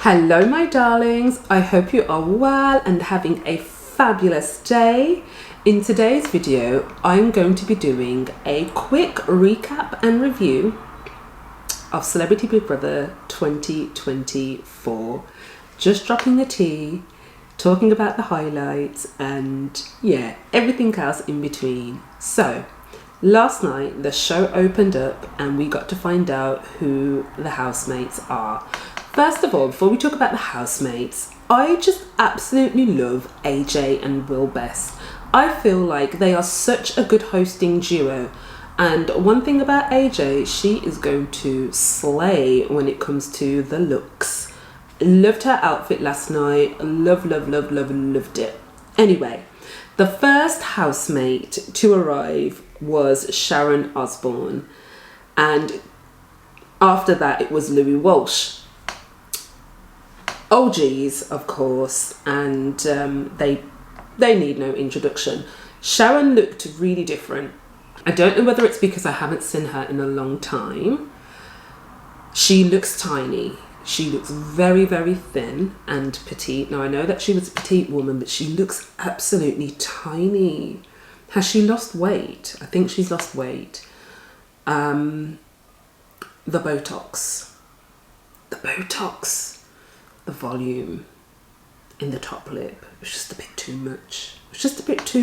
Hello my darlings, I hope you are well and having a fabulous day. In today's video, I'm going to be doing a quick recap and review of Celebrity Big Brother 2024. Just dropping the tea, talking about the highlights and yeah, everything else in between. So, last night the show opened up and we got to find out who the housemates are. First of all, before we talk about the housemates, I just absolutely love AJ and Will Best. I feel like they are such a good hosting duo. And one thing about AJ, she is going to slay when it comes to the looks. Loved her outfit last night. Loved it. Anyway, the first housemate to arrive was Sharon Osbourne. And after that, it was Louis Walsh. OGs, of course, and they need no introduction. Sharon looked really different. I don't know whether it's because I haven't seen her in a long time. She looks tiny. She looks very, very thin and petite. Now, I know that she was a petite woman, but she looks absolutely tiny. Has she lost weight? I think she's lost weight. The Botox. The volume in the top lip was just a bit too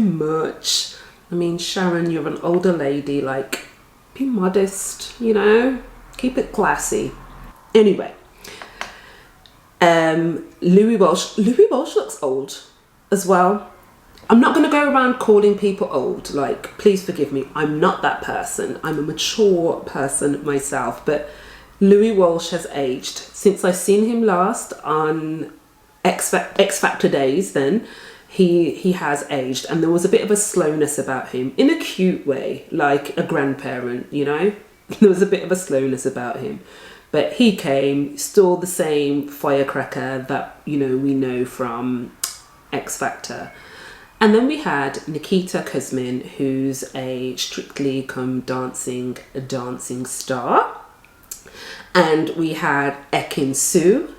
much. I mean, Sharon, you're an older lady, like, be modest, you know, keep it classy. Anyway, Louis Walsh looks old as well. I'm not going to go around calling people old, like, please forgive me, I'm not that person. I'm a mature person myself, but Louis Walsh has aged. Since I seen him last on X Factor days, then he has aged, and there was a bit of a slowness about him in a cute way, like a grandparent, you know. There was a bit of a slowness about him, but he came, still the same firecracker that, you know, we know from X Factor. And then we had Nikita Kuzmin, who's a Strictly Come Dancing star. And we had Ekin Su,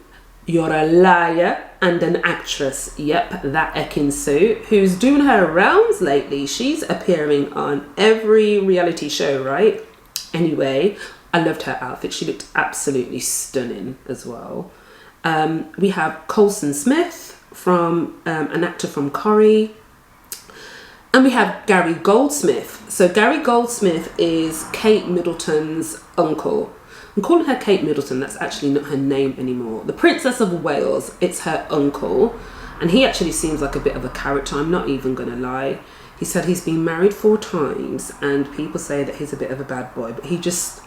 you're a liar, and an actress. Yep, that Ekin Su, who's doing her rounds lately. She's appearing on every reality show, right? Anyway, I loved her outfit. She looked absolutely stunning as well. We have Colson Smith, from an actor from Corrie. And we have Gary Goldsmith. So Gary Goldsmith is Kate Middleton's uncle. I'm calling her Kate Middleton, that's actually not her name anymore. The Princess of Wales, it's her uncle. And he actually seems like a bit of a character, I'm not even gonna lie. He said he's been married 4 times and people say that he's a bit of a bad boy, but he just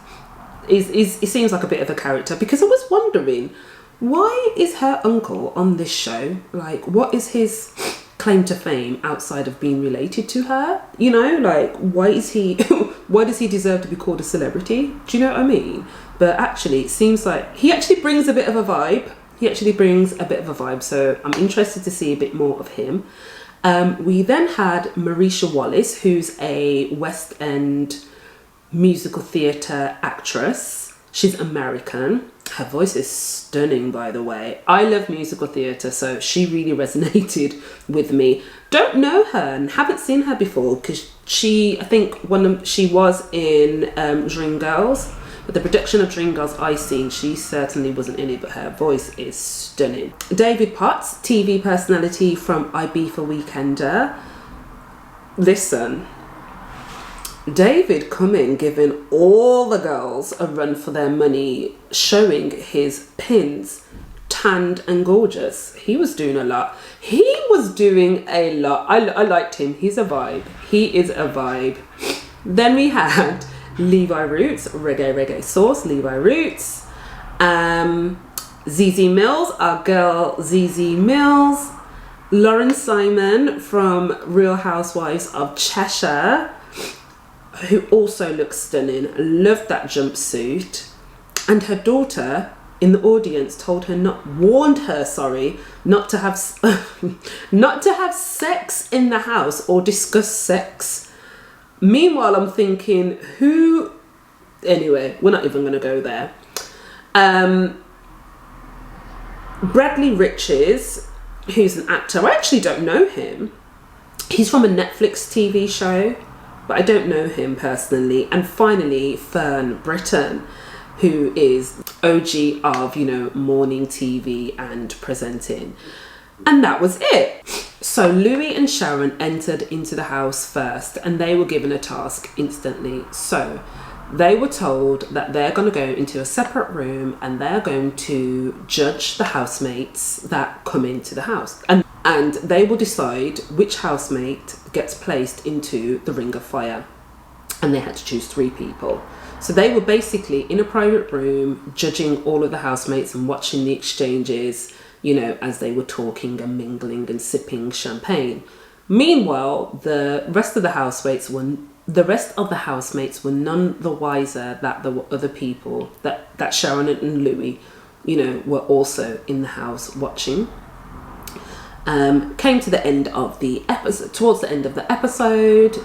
he seems like a bit of a character, because I was wondering, why is her uncle on this show? Like, what is his claim to fame outside of being related to her? You know, like, why does he deserve to be called a celebrity? Do you know what I mean? But actually, it seems like he actually brings a bit of a vibe. So I'm interested to see a bit more of him. We then had Marisha Wallace, who's a West End musical theatre actress. She's American. Her voice is stunning, by the way. I love musical theatre, so she really resonated with me. Don't know her and haven't seen her before, because she was in Dreamgirls. But the production of Dreamgirls I seen, she certainly wasn't in it, but her voice is stunning. David Potts, TV personality from Ibiza Weekender. Listen, David coming, giving all the girls a run for their money, showing his pins, tanned and gorgeous. He was doing a lot. I liked him. He's a vibe. He is a vibe. Then we had Levi Roots, reggae sauce, Levi Roots. Zeze Mills, our girl Zeze Mills. Lauren Simon from Real Housewives of Cheshire, who also looks stunning. Loved that jumpsuit. And her daughter in the audience warned her not to have sex in the house or discuss sex. Meanwhile, I'm thinking, anyway, we're not even going to go there. Bradley Riches, who's an actor, I actually don't know him. He's from a Netflix TV show, but I don't know him personally. And finally, Fern Britton, who is OG of, you know, morning TV and presenting. And that was it. So Louis and Sharon entered into the house first, and they were given a task instantly. So they were told that they're going to go into a separate room and they're going to judge the housemates that come into the house. And they will decide which housemate gets placed into the ring of fire. And they had to choose 3 people. So they were basically in a private room judging all of the housemates and watching the exchanges, you know, as they were talking and mingling and sipping champagne. Meanwhile, the rest of the housemates were none the wiser that there were other people that Sharon and Louis, you know, were also in the house watching. Came to the end of the episode. Towards the end of the episode,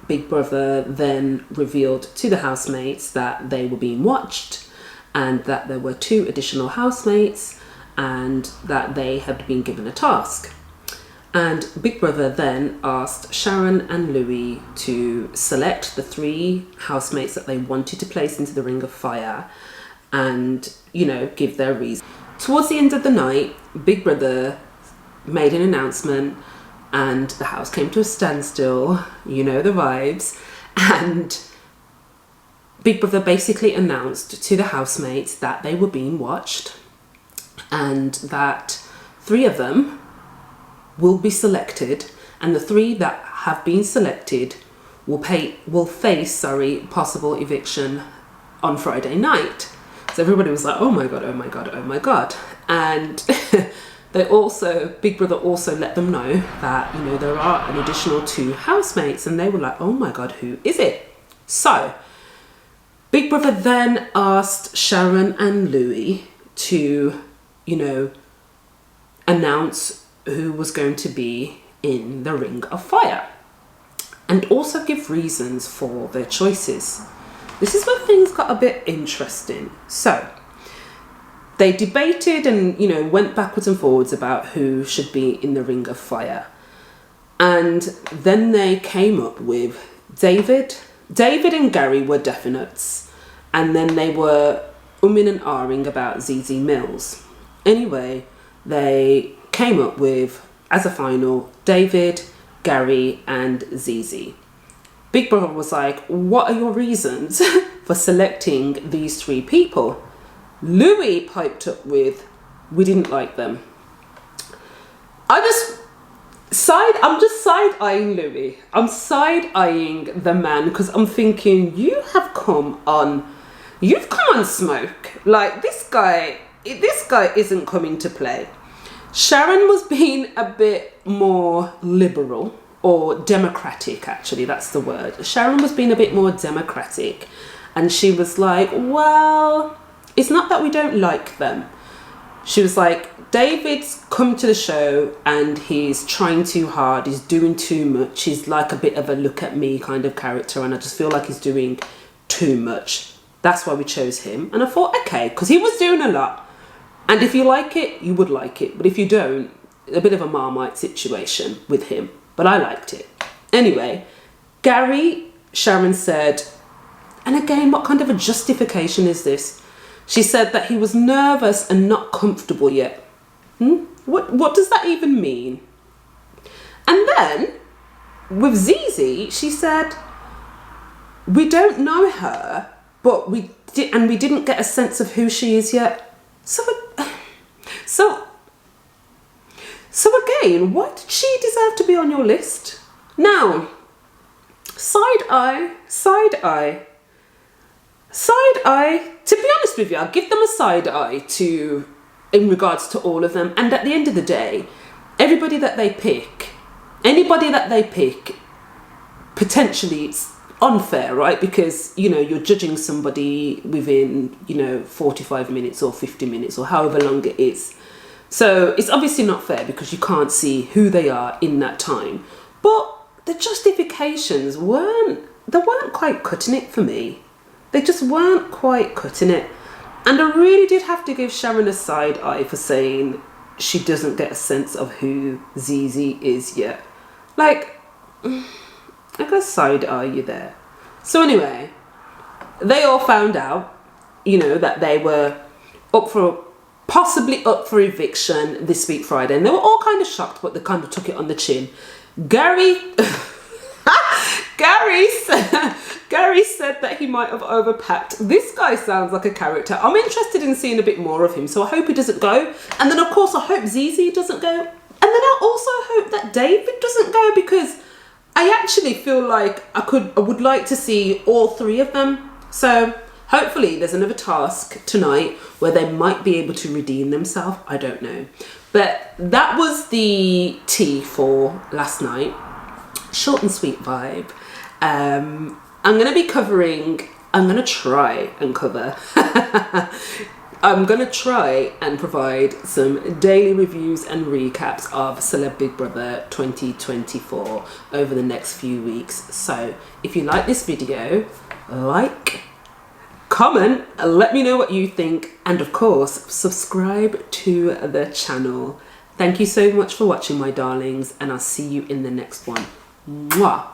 Big Brother then revealed to the housemates that they were being watched, and that there were 2 additional housemates, and that they had been given a task. And Big Brother then asked Sharon and Louis to select the 3 housemates that they wanted to place into the ring of fire, and, you know, give their reason. Towards the end of the night, Big Brother made an announcement and the house came to a standstill, you know the vibes, and Big Brother basically announced to the housemates that they were being watched and that 3 of them will be selected, and the 3 that have been selected will face possible eviction on Friday night. So everybody was like, oh my god, oh my god, oh my god. And Big Brother also let them know that, you know, there are an additional 2 housemates, and they were like, oh my god, who is it? So Big Brother then asked Sharon and Louis to, you know, announce who was going to be in the ring of fire, and also give reasons for their choices. This is where things got a bit interesting. So they debated and, you know, went backwards and forwards about who should be in the ring of fire. And then they came up with David and Gary were definites. And then they were umming and ahhing about Zeze Mills. Anyway, they came up with, as a final, David, Gary and Zeze. Big Brother was like, what are your reasons for selecting these 3 people? Louis piped up with, we didn't like them. I'm just side-eyeing Louis. I'm side-eyeing the man because I'm thinking, you've come on smoke. Like, this guy isn't coming to play. Sharon was being a bit more liberal, or democratic, actually, that's the word. Sharon was being a bit more democratic, and she was like, well, it's not that we don't like them. She was like, David's come to the show and he's trying too hard, he's doing too much, he's like a bit of a look at me kind of character, and I just feel like he's doing too much. That's why we chose him. And I thought, okay, because he was doing a lot. And if you like it, you would like it. But if you don't, a bit of a Marmite situation with him. But I liked it. Anyway, Gary, Sharon said, and again, what kind of a justification is this? She said that he was nervous and not comfortable yet. What does that even mean? And then, with Zeze, she said, we don't know her, but we didn't get a sense of who she is yet. So again, why did she deserve to be on your list? Now, side eye. To be honest with you, I'll give them a side eye in regards to all of them. And at the end of the day, anybody that they pick, potentially it's unfair, right? Because, you know, you're judging somebody within, 45 minutes or 50 minutes or however long it is. So it's obviously not fair because you can't see who they are in that time. But the justifications weren't quite cutting it for me. They just weren't quite cutting it. And I really did have to give Sharon a side eye for saying she doesn't get a sense of who Zeze is yet. Like, I got side eye you there. So anyway, they all found out, you know, that they were possibly up for eviction this week Friday, and they were all kind of shocked, but they kind of took it on the chin. Gary said that he might have overpacked. This guy sounds like a character. I'm interested in seeing a bit more of him, so I hope he doesn't go. And then of course I hope Zeze doesn't go. And then I also hope that David doesn't go, because I actually feel like I would like to see all three of them. So hopefully there's another task tonight where they might be able to redeem themselves. I don't know. But that was the tea for last night. Short and sweet vibe. I'm going to try and provide some daily reviews and recaps of Celeb Big Brother 2024 over the next few weeks. So if you like this video, like, comment, let me know what you think, and of course subscribe to the channel. Thank you so much for watching, my darlings, and I'll see you in the next one. Mwah.